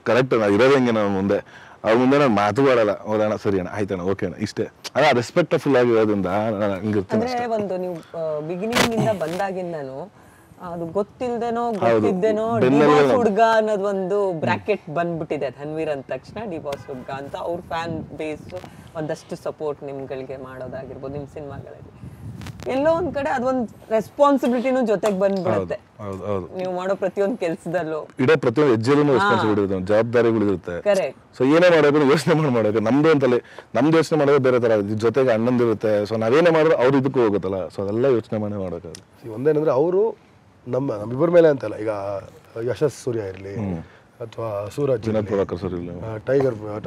ಕರೆಕ್ಟ್ ಇರೋದು ಹೆಂಗೆ ನಾನು ಮುಂದೆ ಅವ್ರ ಮುಂದೆ ನಾನು ಮಾತು ಆಡಲ್ಲ. ಹೌದಣ್ಣ, ಸರಿ ಅಣ್ಣ, ಆಯ್ತಣ್ಣ, ಓಕೆ ಅಣ್ಣ, ಇಷ್ಟೇ. ಅದ ರೆಸ್ಪೆಕ್ಟ್ಫುಲ್ ಆಗಿರೋದ್ರಿಂದ ಹಂಗಿರ್ತೀನಿ. ಅಂದ್ರೆ ಒಂದು ನೀವು ಬಿಗಿನಿಂಗ್ ಇಂದ ಬಂದಾಗಿಂದನು ಅದು ಗೊತ್ತಿಲ್ದೇನೋ ಡಿಬಾಸ್ ಹುಡ್ಗ ಅನ್ನೋದು ಒಂದು ಬ್ರಾಕೆಟ್ ಬಂದ್ಬಿಟ್ಟಿದೆ. ತನ್ವೀರ್ ಅಂದ ತಕ್ಷಣ ಡಿಬಾಸ್ ಹುಡ್ಗ ಅಂತ ಅವ್ರ ಫ್ಯಾನ್ ಬೇಸ್ ಒಂದಷ್ಟು ಸಪೋರ್ಟ್ ನಿಮ್ಗಳಿಗೆ ಮಾಡೋದಾಗಿರ್ಬೋದು, ನಿಮ್ ಸಿನಿಮಾಗಳಲ್ಲಿ ಎಲ್ಲೋ ಒಂದ್ ಕಡೆ ಅದೊಂದು ರೆಸ್ಪಾನ್ಸಿಬಿಲಿಟಿನೂ ಜೊತೆಗೆ ಬಂದ್ಬಿಡುತ್ತೆ. ನೀವು ಮಾಡೋ ಪ್ರತಿಯೊಂದು ಕೆಲಸದಲ್ಲೂ ಇಡೋ ಪ್ರತಿಯೊಂದು ಹೆಜ್ಜೆಲ್ಲೂ ರೆಸ್ಪಾನ್ಸಿಬಿಲಿಟಿ ಇರುತ್ತೆ, ಜವಾಬ್ದಾರಿಗಳಿರುತ್ತೆ. ಸೊ ಏನೇ ಮಾಡೋದು ಯೋಚನೆ ಮಾಡಬೇಕು. ನಮ್ದು ಅಂತಲ್ಲಿ ನಮ್ದು ಯೋಚನೆ ಮಾಡೋದು ಬೇರೆ ತರ, ಜೊತೆಗೆ ಅಣ್ಣಂದಿರುತ್ತೆ. ಸೊ ನಾವೇನೇ ಮಾಡಿದ್ರು ಅವ್ರು ಇದಕ್ಕೂ ಹೋಗುತ್ತಲ್ಲ. ಸೊ ಅದೆಲ್ಲ ಯೋಚನೆ ಮಾಡಿ ಮಾಡೋಕ್ಕಾಗಲ್ಲ. ಒಂದೇನಂದ್ರೆ ಅವರು ನಮ್ಮಿಬ್ಬರ ಮೇಲೆ ಅಂತಲ್ಲ, ಈಗ ಯಶಸ್ ಸೂರ್ಯ ಇರಲಿ ಅಥವಾ ಸೂರಜ್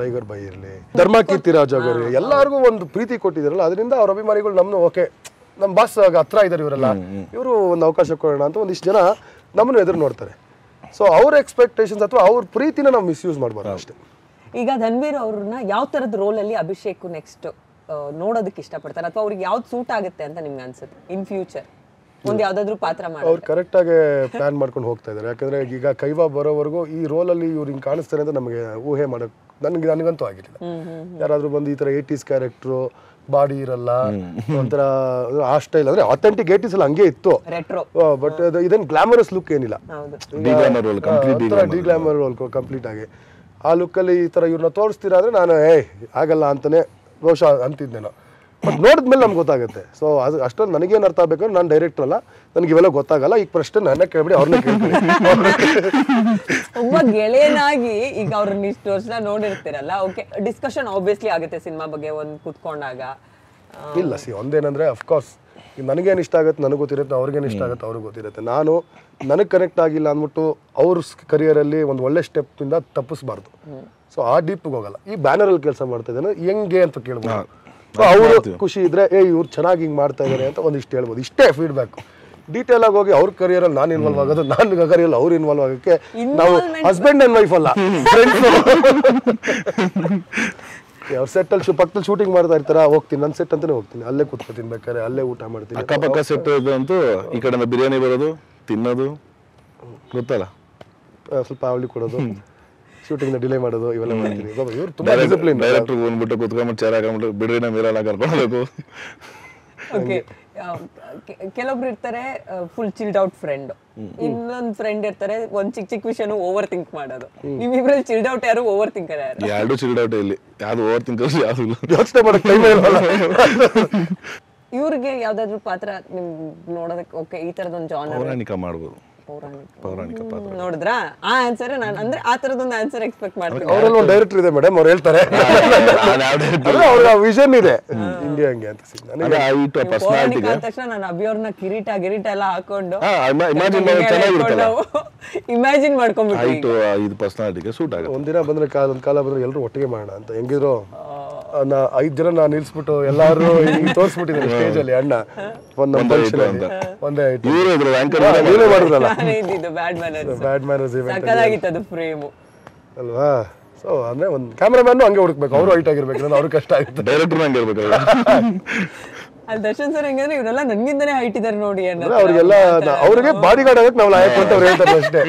ಟೈಗರ್ ಬೈ ಇರಲಿ, ಧರ್ಮ ಕೀರ್ತಿರಾಜ್ ಅವರು ಎಲ್ಲರಿಗೂ ಒಂದು ಪ್ರೀತಿ ಕೊಟ್ಟಿದಾರಲ್ಲ, ಅದರಿಂದ ಅವ್ರ ಅಭಿಮಾನಿಗಳು ನಮ್ಮನ್ನು ಓಕೆ, ನಮ್ಮ ಬಾಸ್ ಹತ್ರ ಇದ್ದಾರೆ ಇವರೆಲ್ಲ, ಇವರು ಒಂದು ಅವಕಾಶ ಕೊಡೋಣ ಅಂತ ಒಂದಿಷ್ಟು ಜನ ನಮ್ಮನ್ನು ಎದುರು ನೋಡ್ತಾರೆ. ಸೊ ಅವ್ರ ಎಕ್ಸ್ಪೆಕ್ಟೇಷನ್ಸ್ ಅಥವಾ ಅವ್ರ ಪ್ರೀತಿನ ನಾವು ಮಿಸ್ಯೂಸ್ ಮಾಡಬಾರ್ದು ಅಷ್ಟೇ. ಈಗ ಧನ್ವೀರ್ ಅವ್ರನ್ನ ಯಾವ ತರದ ರೋಲ್ ಅಲ್ಲಿ ಅಭಿಷೇಕ್ ನೆಕ್ಸ್ಟ್ ನೋಡೋದಕ್ಕೆ ಇಷ್ಟಪಡ್ತಾರೆ, ಅಥವಾ ಅವ್ರಿಗೆ ಯಾವ್ದು ಸೂಟ್ ಆಗುತ್ತೆ ಅಂತ ನಿಮ್ಗೆ ಅನ್ಸುತ್ತೆ ಇನ್ ಫ್ಯೂಚರ್? ಒಂದು ಯಾವ್ದಾದ್ರು ಪಾತ್ರ ಮಾಡಿ ಅವ್ರು ಕರೆಕ್ಟ್ ಆಗಿ ಪ್ಲಾನ್ ಮಾಡ್ಕೊಂಡು ಹೋಗ್ತಾ ಇದ್ದಾರೆ. ಯಾಕಂದ್ರೆ ಈಗ ಕೈವಾ ಬರೋವರೆಗೂ ಈ ರೋಲಲ್ಲಿ ಇವ್ರು ಹಿಂಗೆ ಕಾಣಿಸ್ತಾರೆ ಅಂತ ನಮಗೆ ಊಹೆ ಮಾಡಕ್ ನನಗಂತೂ ಆಗಿರಲಿಲ್ಲ. ಯಾರಾದ್ರೂ ಬಂದು ಈ ತರ 80s ಕ್ಯಾರೆಕ್ಟ್ರು, ಬಾಡಿ ಇರಲ್ಲ, ಒಂಥರ ಆ ಸ್ಟೈಲ್ ಅಂದ್ರೆ ಅಥೆಂಟಿಕ್ 80s ಅಲ್ಲಿ ಹಂಗೆ ಇತ್ತು, ಬಟ್ ಇದೇನು ಗ್ಲಾಮರಸ್ ಲುಕ್ ಏನಿಲ್ಲ, ಡಿಗ್ಲಾಮರ್ ರೋಲ್ ಕಂಪ್ಲೀಟ್ ಆಗಿ ಆ ಲುಕ್ಕಲ್ಲಿ ಈ ತರ ಇವ್ರನ್ನ ತೋರಿಸ್ತೀರಾ ಅಂದ್ರೆ ನಾನು ಆಗಲ್ಲ ಅಂತಾನೆ ಬಹುಶಃ ಅಂತಿದ್ದೇನೋ. ಬಟ್ ನೋಡಿದ್ಮೇಲೆ ನಮ್ಗೆ ಗೊತ್ತಾಗುತ್ತೆ. ಸೊ ಅದು ಅಷ್ಟೊಂದು ನನಗೇನು ಅರ್ಥ ಆಗಬೇಕು, ನಾನು ಡೈರೆಕ್ಟರ್ ಅಲ್ಲ, ನನಗೆ ಇವೆಲ್ಲ ಗೊತ್ತಾಗಲ್ಲ. ಈಗ ಪ್ರಶ್ನೆ ನನ್ನ ಕೇಳ್ಬಿಡಿ, ಅವ್ರನ್ನ ಕೇಳ್ಬಿಡಿ. ಒಬ್ಬ ಗೆಳೆಯನಾಗಿ ಈಗ ಅವ್ರನ್ನ ಇಷ್ಟು ವರ್ಷ ನೋಡಿರ್ತೀರಲ್ಲ, ಓಕೆ ಡಿಸ್ಕಷನ್ ಆಬ್ವಿಯಸ್ಲಿ ಆಗುತ್ತೆ ಸಿನಿಮಾ ಬಗ್ಗೆ ಒಂದು ಕೂತ್ಕೊಂಡಾಗ. ಇಲ್ಲ ಒಂದೇನಂದ್ರೆ ಅಫ್ಕೋರ್ಸ್ ನನಗೇನು ಇಷ್ಟ ಆಗುತ್ತೆ ನನಗೆ ಗೊತ್ತಿರುತ್ತೆ, ಅವ್ರಿಗೇನು ಇಷ್ಟ ಆಗುತ್ತೆ ಅವ್ರಿಗೆ ಗೊತ್ತಿರುತ್ತೆ. ನನಗೆ ಕನೆಕ್ಟ್ ಆಗಿಲ್ಲ ಅಂದ್ಬಿಟ್ಟು ಅವ್ರ ಕರಿಯರಲ್ಲಿ ಒಂದು ಒಳ್ಳೆ ಸ್ಟೆಪ್ಪಿಂದ ತಪ್ಪಿಸ್ಬಾರ್ದು. ಸೊ ಆ ಡೀಪ್ಗೆ ಹೋಗಲ್ಲ. ಈ ಬ್ಯಾನರಲ್ಲಿ ಕೆಲಸ ಮಾಡ್ತಾ ಇದ್ದಾನೆ ಹೆಂಗೆ ಅಂತ ಕೇಳ್ಬೋದು. ಅವರು ಖುಷಿ ಇದ್ರೆ ಇವ್ರು ಚೆನ್ನಾಗಿ ಹಿಂಗೆ ಮಾಡ್ತಾ ಇದ್ದಾರೆ ಅಂತ ಒಂದಿಷ್ಟು ಹೇಳ್ಬೋದು. ಇಷ್ಟೇ ಫೀಡ್ಬ್ಯಾಕ್. ಡೀಟೇಲ್ ಆಗಿ ಹೋಗಿ ಅವ್ರ ಕರಿಯರಲ್ಲಿ ನಾನು ಇನ್ವಾಲ್ವ್ ಆಗೋದು, ನಾನು ಕರಿಯರಲ್ಲಿ ಅವ್ರು ಇನ್ವಾಲ್ವ್ ಆಗೋಕ್ಕೆ ನಾವು ಹಸ್ಬೆಂಡ್ ಅಂಡ್ ವೈಫ್ ಅಲ್ಲ, ಫ್ರೆಂಡ್ಸ್. ಅವ್ರ ಸೆಟ್ಟಲ್ಲಿ ಪಕ್ಕದಲ್ಲಿ ಶೂಟಿಂಗ್ ಮಾಡ್ತಾ ಇರ್ತಾರ, ಹೋಗ್ತೀನಿ ನನ್ನ ಸೆಟ್ ಅಂತಾನೆ ಹೋಗ್ತೀನಿ, ಅಲ್ಲೇ ಕೂತ್ಕೊತೀನಿ, ಬೇಕಾದ್ರೆ ಅಲ್ಲೇ ಊಟ ಮಾಡ್ತೀನಿ. ಅಕ್ಕಪಕ್ಕ ಸೆಟ್ ಅಂತೂ ಈ ಕಡೆ ಬಿರಿಯಾನಿ ಬರೋದು, ತಿನ್ನೋದು ಗೊತ್ತಲ್ಲ, ಸ್ವಲ್ಪ ಅವಳಿ ಕೊಡೋದು, ಶೂಟಿಂಗ್ ಡಿಲೇ ಮಾಡೋದು, ಇವೆಲ್ಲ ಮಾಡ್ತೀನಿ. ಇವ್ರು ತುಂಬಾ ಡಿಸಿಪ್ಲಿನ್. ಡೈರೆಕ್ಟರ್ ಬಂದ್ಬಿಟ್ಟು ಕುತ್ಕೊಂಡ್ಬಿಟ್ಟು ಚೇರ್ ಹಾಕೊಂಡ್ಬಿಟ್ಟು ಬಿಡ್ರಿ ನಮ್ಮ ಇರಲ್ಲ ಕರ್ಕೊಂಡು. ಓಕೆ, ಕೆಲವೊಬ್ರು ಇರ್ತಾರೆ ಫುಲ್ ಚಿಲ್ಡ್ ಔಟ್ ಫ್ರೆಂಡ್, ಇನ್ನೊಂದು ಫ್ರೆಂಡ್ ಇರ್ತಾರೆ ಒಂದ್ ಚಿಕ್ಕ ವಿಷಯನೂ ಓವರ್ ಥಿಂಕ್ ಮಾಡೋದು. ನಿಮ್ಮಿಬ್ರಲ್ಲಿ ಚಿಲ್ಡ್ ಔಟ್ ಯಾರು, ಓವರ್ ಥಿಂಕರ್ ಯಾರು? ಎರಡು ಚಿಲ್ಡ್ ಔಟ್ ಇಲ್ಲಿ, ಯಾವ್ದು ಓವರ್ ಥಿಂಕರ್ಸ್ ಯಾವ್ದು ಇಲ್ಲ, ಯೋಚನೆ ಮಾಡಕ್ ಟೈಮ್ ಇರಲ್ಲ. ಇವ್ರಿಗೆ ಯಾವ್ದಾದ್ರು ಪಾತ್ರ ನಿಮ್ ನೋಡೋದಕ್ಕೆ ಓಕೆ ಈ ತರದೊಂದು ಜಾನರ್ ಪೌರಾಣಿಕ ಮಾಡ್ಬೋದು. ಪೌರಾಣಿಕ ಪಾತ್ರ ನೋಡಿದ್ರಾ? ಆ ಆನ್ಸರ್ ನಾನು ಅಂದ್ರೆ ಆ ತರದೊಂದು ಆನ್ಸರ್ ಎಕ್ಸ್ಪೆಕ್ಟ್ ಮಾಡ್ತೀನಿ. ಅವರಲ್ಲಿ ಒಂದು ಡೈರೆಕ್ಟರ್ ಇದೆ ಮೇಡಮ್, ಅವ್ರು ಹೇಳ್ತಾರೆ ಅವ್ರ ವಿಷನ್ ಇದೆ ಇಂಡಿಯಾ ಹಂಗೆ ಅಂತ. ಪೌರಾಣಿಕ ಅಂದ ತಕ್ಷಣ ನಾನು ಅಭಿಯವ್ರನ್ನ ಕಿರೀಟ ಎಲ್ಲ ಹಾಕೊಂಡು ಇಮ್ಯಾಜಿನ್ ಮಾಡ್ಕೊಂಡ್ಬಿಟ್ಟು ಇದು ಪರ್ಸನಾಲಿಟಿಗೆ ಸೂಟ್ ಆಗುತ್ತೆ. ಒಂದಿನ ಬಂದ್ರೆ ಒಂದು ಕಾಲ ಬಂದ್ರೆ ಎಲ್ಲರೂ ಒಟ್ಟಿಗೆ ಮಾಡೋಣ ಅಂತ. ಹೆಂಗಿದ್ರು 5 ಜನ ನಾನು ನಿಲ್ಸ್ಬಿಟ್ಟು ಎಲ್ಲಾರು ತೋರಿಸ್ಬಿಟ್ಟಿದ್ದಾರೆ ಸ್ಟೇಜ್ ಅಲ್ಲಿ. ಅಣ್ಣ ಒಂದೇ ಬ್ಯಾಡ್ ಮ್ಯಾನರ್ಸ್ ಅಲ್ವಾ? ಸೊ ಅಂದ್ರೆ ಒಂದು ಕ್ಯಾಮ್ರಾಮನ್ ಹಂಗೆ ಹುಡುಕ್ಬೇಕು, ಅವರು ಹೈಟ್ ಆಗಿರ್ಬೇಕು, ಅವ್ರು ಕಷ್ಟ ಆಗುತ್ತೆ. ಡೈರೆಕ್ಟರ್ ಹಂಗೆ ಇರ್ಬೇಕು. ಅಲ್ಲಿ ದರ್ಶನ್ ಸರ್ ಹೆಂಗಂದ್ರೆ ಇವರೆಲ್ಲ ನನ್ಗಿಂತಾನೆ ಹೈಟ್ ಇದಾರೆ ನೋಡಿ, ಅವ್ರಿಗೆಲ್ಲ ಅವ್ರಿಗೆ ಬಾಡಿ ಗಾರ್ಡ್ ಆಗಕ್ಕೆ ನಾವು ಲಾಯಕ್ ಅಂತ ಅವ್ರು ಹೇಳ್ತಾರೆ ಅಷ್ಟೇ.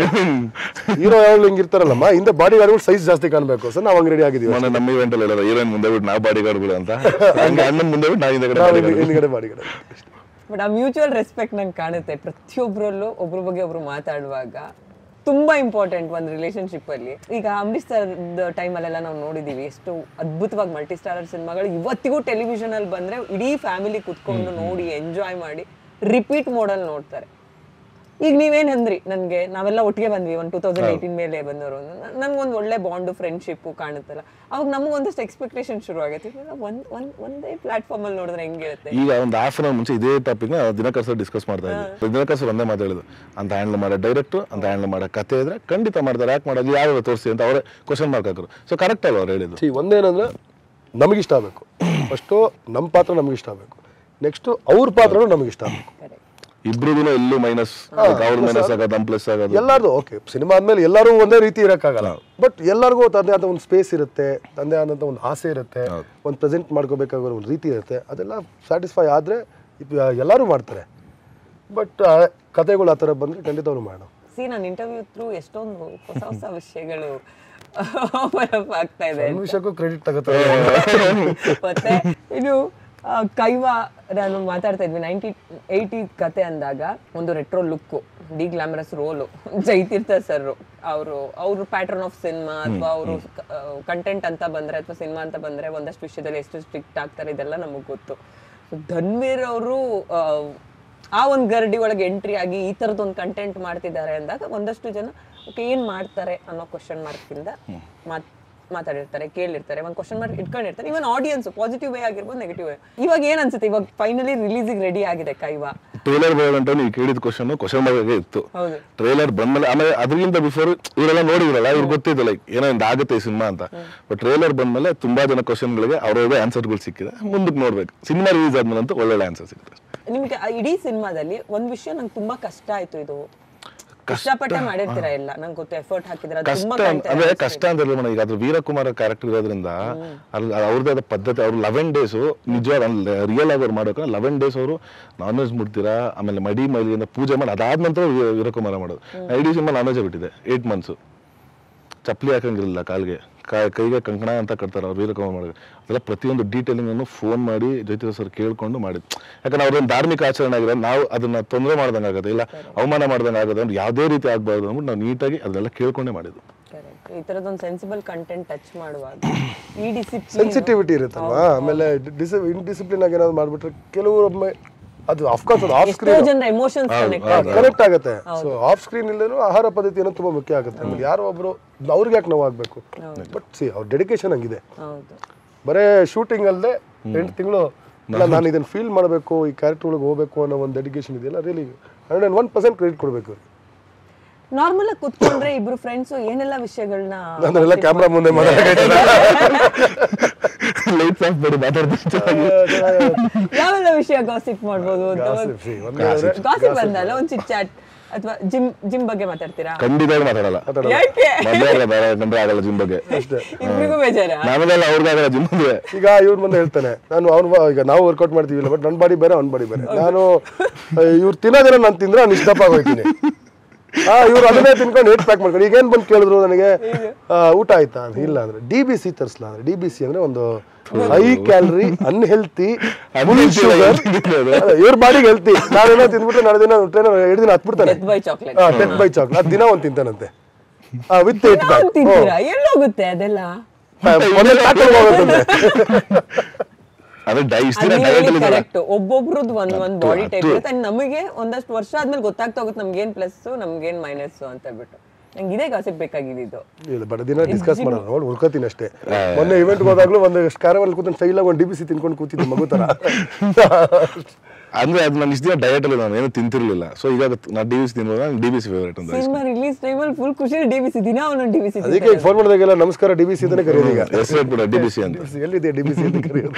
ಹೀರೋ ಯಾವಾಗಲೂ ಹಿಂಗಿರ್ತಾರಲ್ಲಮ್ಮ, ಇಂದ ಬಾಡಿ ಗಾರ್ಡ್ಗಳು ಸೈಜ್ ಜಾಸ್ತಿ ಕಾಣಬೇಕು. ಸೊ ನಾವು ಹಂಗೆ ರೆಡಿ ಆಗಿದ್ದೀವಿ. ನಮ್ಮ ಇವೆಂಟ್ ಅಲ್ಲಿ ಹೀರೋಯಿನ್ ಮುಂದೆ ಬಿಟ್ಟು ನಾವು ಬಾಡಿ ಗಾರ್ಡ್ಗಳು ಅಂತ, ಅಣ್ಣನ ಮುಂದೆ ಬಿಟ್ಟು ನಾವು ಹಿಂದ್ಗಡೆ ಹಿಂದ್ಗಡೆ ಬಾಡಿ ಗಾರ್ಡ್. ಬಟ್ ಆ ಮ್ಯೂಚುವಲ್ ರೆಸ್ಪೆಕ್ಟ್ ನಂಗೆ ಕಾಣುತ್ತೆ ಪ್ರತಿಯೊಬ್ಬರಲ್ಲೂ ಒಬ್ರ ಬಗ್ಗೆ ಒಬ್ರು ಮಾತಾಡುವಾಗ. ತುಂಬಾ ಇಂಪಾರ್ಟೆಂಟ್ ಒಂದು ರಿಲೇಶನ್ಶಿಪ್ ಅಲ್ಲಿ. ಈಗ ಅಂಬರೀಶ್ ಸರ್ ಟೈಮಲ್ಲೆಲ್ಲ ನಾವು ನೋಡಿದೀವಿ ಎಷ್ಟು ಅದ್ಭುತವಾಗಿ ಮಲ್ಟಿ ಸ್ಟಾರರ್ ಸಿನಿಮಾಗಳು ಇವತ್ತಿಗೂ ಟೆಲಿವಿಷನ್ ಅಲ್ಲಿ ಬಂದ್ರೆ ಇಡೀ ಫ್ಯಾಮಿಲಿ ಕುತ್ಕೊಂಡು ನೋಡಿ ಎಂಜಾಯ್ ಮಾಡಿ ರಿಪೀಟ್ ಮೋಡಲ್ ನೋಡ್ತಾರೆ. ಈಗ ನೀವೇನ್ ಅಂದ್ರಿ ನನ್ಗೆ ನಾವೆಲ್ಲ ಒಟ್ಟಿಗೆ ಬಂದ್ವಿ ಒಂದು 2018 ಮೇಲೆ ಬಂದವರು, ನನ್ಗೊಂದು ಒಳ್ಳೆ ಬಾಂಡು ಫ್ರೆಂಡ್ಶಿಪ್ ಕಾಣುತ್ತಲ್ಲ, ಅವಾಗ ನಮಗೊಂದಷ್ಟು ಎಕ್ಸ್ಪೆಕ್ಟೇಷನ್ ಶುರು ಆಗತ್ತೆ. ಒಂದೇ ಪ್ಲಾಟ್ಫಾರ್ಮ್ ಅಲ್ಲಿ ನೋಡಿದ್ರೆ ಹೆಂಗಿರುತ್ತೆ. ಈಗ ಒಂದು ಹಾಫ್ ಅನ್ ಅವರ್ ಮುಂಚೆ ಇದೇ ಟಾಪಿಕ್ ದಿನಕರ್ ಸರ್ ಡಿಸ್ಕಸ್ ಮಾಡ್ತಾ ಇದ್ವಿ. ದಿನಕರ್ ಸರ್ ಒಂದೇ ಮಾತಾಡಿದ್ರು, ಅಂತ ಹ್ಯಾಂಡಲ್ ಮಾಡೋ ಡೈರೆಕ್ಟರ್, ಅಂತ ಹ್ಯಾಂಡಲ್ ಮಾಡೋ ಕತೆ ಇದ್ರೆ ಖಂಡಿತ ಮಾಡ್ತಾರೆ, ಯಾಕೆ ಮಾಡೋದು, ಯಾವ ತೋರಿಸಿ ಅಂತ ಅವರೇ ಕ್ವಶನ್ ಮಾರ್ಕ್ ಹಾಕರು. ಸೊ ಕರೆಕ್ಟ್ ಅಲ್ವ ಅವ್ರು ಹೇಳಿದ್ರು. ಒಂದೇನಂದ್ರೆ ನಮಗಿಷ್ಟ ಆಗಬೇಕು, ಫಸ್ಟು ನಮ್ಮ ಪಾತ್ರ ನಮಗಿಷ್ಟ ಆಗಬೇಕು, ನೆಕ್ಸ್ಟ್ ಅವ್ರ ಪಾತ್ರನೂ ನಮಗಿಷ್ಟ ಆಗಬೇಕು. ಇಬ್ರು ಎಲ್ಲೂ ಮೈನಸ್, ಅವ್ರ ಮೈನಸ್ ಆಗೋದು ನಮ್ ಪ್ಲಸ್ ಆಗೋದು ಎಲ್ಲಾರ್ದು ಓಕೆ. ಸಿನಿಮಾ ಆದ್ಮೇಲೆ ಎಲ್ಲರೂ ಒಂದೇ ರೀತಿ ಇರೋಕ್ಕಾಗಲ್ಲ, ಬಟ್ ಎಲ್ಲರಿಗೂ ತಂದೆ ಆದ ಒಂದು ಸ್ಪೇಸ್ ಇರುತ್ತೆ, ತಂದೆ ಆದಂಥ ಒಂದು ಆಸೆ ಇರುತ್ತೆ, ಒಂದು ಪ್ರೆಸೆಂಟ್ ಮಾಡ್ಕೋಬೇಕಾಗೋ ಒಂದು ರೀತಿ ಇರುತ್ತೆ. ಅದೆಲ್ಲ ಸ್ಯಾಟಿಸ್ಫೈ ಆದರೆ ಎಲ್ಲರೂ ಮಾಡ್ತಾರೆ. ಬಟ್ ಕತೆಗಳು ಆ ಥರ ಬಂದರೆ ಖಂಡಿತ ಅವರು ಮಾಡೋ. ನಾನು ಇಂಟರ್ವ್ಯೂ ಥ್ರೂ ಎಷ್ಟೊಂದು ಹೊಸ ಹೊಸ ವಿಷಯಗಳು ಆಗ್ತಾ ಇದೆ. ವಿಷಯಕ್ಕೂ ಕ್ರೆಡಿಟ್ ತಗೋತಾರೆ. ಮತ್ತೆ ಇದು ಕೈವಾ ನಾನು ಮಾತಾಡ್ತಾ ಇದ್ವಿ 1980 ಕತೆ ಅಂದಾಗ ಒಂದು retro look, de glamorous role, Jaitirtha sir ಅವರು ಪ್ಯಾಟರ್ನ್ ಆಫ್ ಸಿನಿಮಾ ಅಥವಾ ಅವರು ಕಂಟೆಂಟ್ ಅಂತ ಬಂದ್ರೆ ಅಥವಾ ಸಿನಿಮಾ ಅಂತ ಬಂದ್ರೆ ಒಂದಷ್ಟು ವಿಷಯದಲ್ಲಿ ಎಷ್ಟು ಸ್ಟ್ರಿಕ್ಟ್ ಆಗ್ತಾರೆ ಇದೆಲ್ಲ ನಮಗೆ ಗೊತ್ತು. ಧನ್ವೀರ್ ಅವರು ಆ ಒಂದು ಗರಡಿ ಒಳಗೆ ಎಂಟ್ರಿ ಆಗಿ ಈ ಥರದೊಂದು ಕಂಟೆಂಟ್ ಮಾಡ್ತಿದ್ದಾರೆ ಅಂದಾಗ ಒಂದಷ್ಟು ಜನ ಓಕೆ ಏನ್ ಮಾಡ್ತಾರೆ ಅನ್ನೋ ಕ್ವಶನ್ ಮಾರ್ಕಿಂದ ಮಾತಾಡಿರ್ತಾರೆ, ಕೇಳಿರ್ತಾರೆ, ಒಂದು ಕ್ವಶನ್ ಮಾರ್ಕ್ ಇಟ್ಕೊಂಡಿರ್ತಾರೆ. ಇವನ್ ಆಡಿಯನ್ಸ್ ಪಾಸಿಟಿವ್ ವೇ ಆಗಿರ್ಬೋದು, ನೆಗೆಟಿವ್ ವೇ. ಇವಾಗ ಏನ್ ಅನ್ಸುತ್ತೆ, ಇವಾಗ ಫೈನಲಿ ರಿಲೀಸಿಗೆ ರೆಡಿ ಆಗಿದೆ ಕೈವಾ. ಟ್ರೇಲರ್ ಬರೋದಂತ ನೀವು ಕೇಳಿದ ಕ್ವಶನ್ ಮಾರ್ಕ್ ಇತ್ತು. ಟ್ರೇಲರ್ ಬಂದ್ಮೇಲೆ ಆಮೇಲೆ ಅದರಿಂದ ಬಿಫೋರ್ ಇವರೆಲ್ಲ ನೋಡಿದ್ರಲ್ಲ, ಇವ್ರಿಗೆ ಗೊತ್ತಿದ್ದು ಲೈಕ್ ಏನೋ ಒಂದು ಆಗುತ್ತೆ ಈ ಸಿನಿಮಾ ಅಂತ. ಬಟ್ ಟ್ರೇಲರ್ ಬಂದ್ಮೇಲೆ ತುಂಬಾ ಜನ ಕ್ವಶನ್ಗಳಿಗೆ ಅವ್ರವ್ರದೇ ಆನ್ಸರ್ಗಳು ಸಿಕ್ಕಿದೆ. ಮುಂದಕ್ಕೆ ನೋಡ್ಬೇಕು, ಸಿನಿಮಾ ರಿಲೀಸ್ ಆದ್ಮೇಲೆ ಅಂತ ಒಳ್ಳೊಳ್ಳೆ ಆನ್ಸರ್ ಸಿಗುತ್ತೆ. ನಿಮ್ಗೆ ಇಡೀ ಸಿನಿಮಾದಲ್ಲಿ ಒಂದ್ ವಿಷಯ ನಂಗೆ ತುಂಬಾ ಕಷ್ಟ ಆಯ್ತು, ಇದು ಕಷ್ಟಪಟ್ಟೆ ಮಾಡಿರ್ತೀರಾ ಎಲ್ಲ ನಂಗೆ ಗೊತ್ತು, ಎಫರ್ಟ್ ಹಾಕಿದ್ರೆ ಅಂದ್ರೆ ಕಷ್ಟ ಅಂತ ಇಲ್ಲ. ಈಗ ಅದ್ರ ವೀರಕುಮಾರ ಕ್ಯಾರೆಕ್ಟರ್ ಇರೋದ್ರಿಂದ ಅವ್ರದೇ ಆದ ಪದ್ಧತಿ. ಅವ್ರು 11 days ನಿಜವಾದ ರಿಯಲ್ ಆಗಿ ಅವ್ರು ಮಾಡೋಕೆ 11 days ಅವರು ನಾನ್ ವೆಜ್ ಮುಡ್ತೀರಾ, ಆಮೇಲೆ ಮೈಲಿಂದ ಪೂಜೆ ಮಾಡಿ ಅದಾದ ನಂತರ ವೀರಕುಮಾರ ಮಾಡೋದು. ಇಡೀ ಸಿನಿಮಾ ನಾನ್ ವೆಜ್ ಬಿಟ್ಟಿದೆ 8 months. ಚಪ್ಪಲಿ ಹಾಕಂಗಿರಲಿಲ್ಲ ಕಾಲ್ಗೆ, ಕೈಗೆ ಕಂಕಣ ಅಂತ ಕಟ್ತಾರೆ ಅವ್ರು ವೀರಕುಮಾರ ಮಾಡೋದು. ಅದೆಲ್ಲ ಪ್ರತಿಯೊಂದು ಡೀಟೇಲಿಂಗ್ ಅನ್ನು ಫೋನ್ ಮಾಡಿ ಜೈತೀರ್ಥ ಸರ್ ಕೇಳ್ಕೊಂಡು ಮಾಡಿದ್ರು. ಯಾಕಂದ್ರೆ ಅವ್ರೊಂದು ಧಾರ್ಮಿಕ ಆಚರಣೆ ಆಗಿರೋ ನಾವು ಅದನ್ನ ತೊಂದರೆ ಮಾಡ್ದಂಗೆ ಆಗುತ್ತೆ, ಇಲ್ಲ ಅವಮಾನ ಮಾಡ್ದಂಗೆ ಆಗುತ್ತೆ ಅಂದ್ರೆ ಯಾವುದೇ ರೀತಿ ಆಗ್ಬಾರ್ದು ಅಂದ್ಬಿಟ್ಟು ನಾವು ನೀಟಾಗಿ ಅದನ್ನೆಲ್ಲ ಕೇಳ್ಕೊಂಡೇ ಮಾಡಿದ್ವಿ. ಈ ತರದೊಂದು ಸೆನ್ಸಿಬಲ್ ಕಂಟೆಂಟ್ ಟಚ್ ಮಾಡುವಾಗ ಈ ಸೆನ್ಸಿಟಿವಿಟಿ ಇರುತ್ತಲ್ವಾ. ಆಮೇಲೆ ಇನ್ಡಿಸಿಪ್ಲಿನ್ ಆಗಿ ಏನಾದ್ರು ಮಾಡ್ಬಿಟ್ರೆ ಕೆಲವೊಮ್ಮೆ ಅದು ಅಫ್ಕೋರ್ಸ್ ಅದು ಆಫ್ ಸ್ಕ್ರೀನ್ ಎಮೋಷನ್ಸ್ ಕನೆಕ್ಟ್ ಆಗುತ್ತೆ. ಸೊ ಆಫ್ ಸ್ಕ್ರೀನ್ ಇಲ್ಲೂ ಆಹಾರ ಪದ್ಧತಿ ಅನ್ನೋದು ತುಂಬಾ ಮುಖ್ಯ ಆಗುತ್ತೆ. ಆಮೇಲೆ ಯಾರೋ ಒಬ್ರು ಅವ್ರಿಗೆ ಯಾಕೆ ನೋವು ಆಗ್ಬೇಕು, ಬಟ್ ಸಿ ಅವ್ರ ಡೆಡಿಕೇಶನ್ ಹಂಗಿದೆ. ಬರೇ ಶೂಟಿಂಗ್ ಅಲ್ಲದೆ 8 ತಿಂಗಳು ನಾನು ಇದನ್ನ ಫೀಲ್ ಮಾಡಬೇಕು, ಈ ಕ್ಯಾರೆಕ್ಟರ್ ಒಳಗೆ ಹೋಗ್ಬೇಕು ಅನ್ನೋ ಒಂದು ಡೆಡಿಕೇಶನ್ ಇದೆಯಲ್ಲ, ರಿಯಲಿ 101% ಕ್ರೆಡಿಟ್ ಕೊಡಬೇಕು. ನಾರ್ಮಲ್ ಆಗಿ ಕುತ್ಕೊಂಡ್ರೆ ಇಬ್ರು ಫ್ರೆಂಡ್ಸ್ ಏನೆಲ್ಲ ವಿಷಯಗಳನ್ನ ನಾನೆಲ್ಲ ಕ್ಯಾಮ್ರಾ ಮುಂದೆ ಯಾವೆಲ್ಲ ವಿಷಯ ಗಾಸಿಪ್ ಮಾಡ್ಬೋದು ಅಂತ. ಗಾಸಿಪ್ ಬಂದಲ್ಲ ಒಂದು ಚಿಟ್ ಚಾಟ್ ಅಥವಾ ಜಿಮ್ ಬಗ್ಗೆ ಮಾತಾಡ್ತೀರಾ? ಖಂಡಿತವಾಗಿ ಮಾತಾಡಲ್ಲ. ಯಾಕೆ? ಆಗಲ್ಲ ಜಿಮ್ ಬಗ್ಗೆ, ಇಬ್ರಿಗೂ ಬೇಜಾರ. ನಾವೆಲ್ಲ ಅವ್ರಿಗಾಗಲ್ಲ ಜಿಮ್ ಬಗ್ಗೆ. ಈಗ ಇವ್ರ ಮುಂದೆ ಹೇಳ್ತಾನೆ, ಈಗ ನಾವು ವರ್ಕೌಟ್ ಮಾಡ್ತೀವಿಲ್ಲ, ಬಟ್ ನನ್ನ ಬಾಡಿ ಬೇರೆ ಅವ್ನ ಬಾಡಿ ಬೇರೆ. ನಾನು ಇವ್ರು ತಿನ್ನೋದೇನೋ ನಾನು ತಿಂದ್ರೆ ನಾನು ಇಷ್ಟಪ್ಪ ಹೋಗ್ತೀನಿ, ಇವ್ರು ಅದನ್ನೇ ತಿನ್ಕೊಂಡು 8 ಪ್ಯಾಕ್ ಮಾಡ್ಕೊಂಡು. ಈಗ ಏನ್ ಬಂದು ಕೇಳಿದ್ರು ನನಗೆ ಊಟ ಆಯ್ತಾ, ಇಲ್ಲ ಅಂದ್ರೆ DBC ತರಿಸ್ಲಾ ಅಂದ್ರೆ. DBC ಅಂದ್ರೆ ಒಂದು ಹೈ ಕ್ಯಾಲರಿ ಅನ್ಹೆಲ್ತಿ ಶುಗರ್, ಇವ್ರ ಬಾಡಿಗೆ ಹೆಲ್ತಿ. ನಾನೇನೋ ತಿಂದ್ಬಿಟ್ರೆ ನಾಳೆ ದಿನ ಟ್ರೈನರ್ 2 ದಿನ ಹತ್ಬಿಡ್ತಾನೆ. ಡೆತ್ ಬೈ ಚಾಕ್ಲೇಟ್ ಅದು ದಿನ ಒಂದು ತಿಂತಾನಂತೆ ವಿತ್ 8 ಪ್ಯಾಕ್. ಎಲ್ಲೋಗುತ್ತೆ ಅದೆಲ್ಲ? ಕರೆಕ್ಟ್, ಒಬ್ಬೊಬ್ರದ್ದು ಒಂದ್ ಬಾಡಿ ಟೈಪ್ ಇರುತ್ತೆ. ನಮಗೆ ಒಂದಷ್ಟು ವರ್ಷ ಆದ್ಮೇಲೆ ಗೊತ್ತಾಗ್ತಾ ಹೋಗುತ್ತೆ ನಮ್ಗೇನ್ ಪ್ಲಸ್ ನಮ್ಗೇನ್ ಮೈನಸ್ ಅಂತ ಹೇಳ್ಬಿಟ್ಟು. ನಂಗೆ ಇದೇ ಗಾಸಿಪ್ ಬೇಕಾಗಿದ್ದು. ಇಲ್ಲ ಬಟ್ ದಿನ ಡಿಸ್ಕಸ್ ಮಾಡೋಣ, ನೋಡಿ ಉಳ್ಕೋತೀನಿ ಅಷ್ಟೇ. ಮೊನ್ನೆ ಇವೆಂಟ್ ಹೋದಾಗ್ಲೂ ಒಂದು ಕಾರಲ್ಲಿ ಕೂತ್ಕೊಂಡು ಸ್ಟೈಲಾಗಿ ಒಂದು DBC ತಿನ್ಕೊಂಡು ಕೂತಿದ್ದೆ ಮಗು ತರ. ಅಂದ್ರೆ ಅದು ನಾನು ಇಷ್ಟ ದಿನ ಡಯಟ್ ಅಲ್ಲಿ ನಾನು ಏನು ತಿಂತಿರ್ಲಿಲ್ಲ. ಸೊ ಈಗ ನಾನು DBC ತಿನ್ನೋದು, DBC ಫೇವರೇಟ್ ಅಂತ. ಸಿನಿಮಾ ರಿಲೀಸ್ ಟೈಮಲ್ಲಿ ಫುಲ್ ಖುಷಿ DBC, ದಿನ ಒಂದೊಂದು DBC. ಅದಕ್ಕೆ ಫೋನ್ ಮಾಡಿದಾಗೆಲ್ಲ ನಮಸ್ಕಾರ DBC ಅಂತಾನೆ ಕರೆಯೋದು. ಈಗ ಹೆಸರು ಕೂಡ DBC ಅಂತ. ಎಲ್ಲಿದೆ DBC ಅಂತ ಕರೆಯೋದು.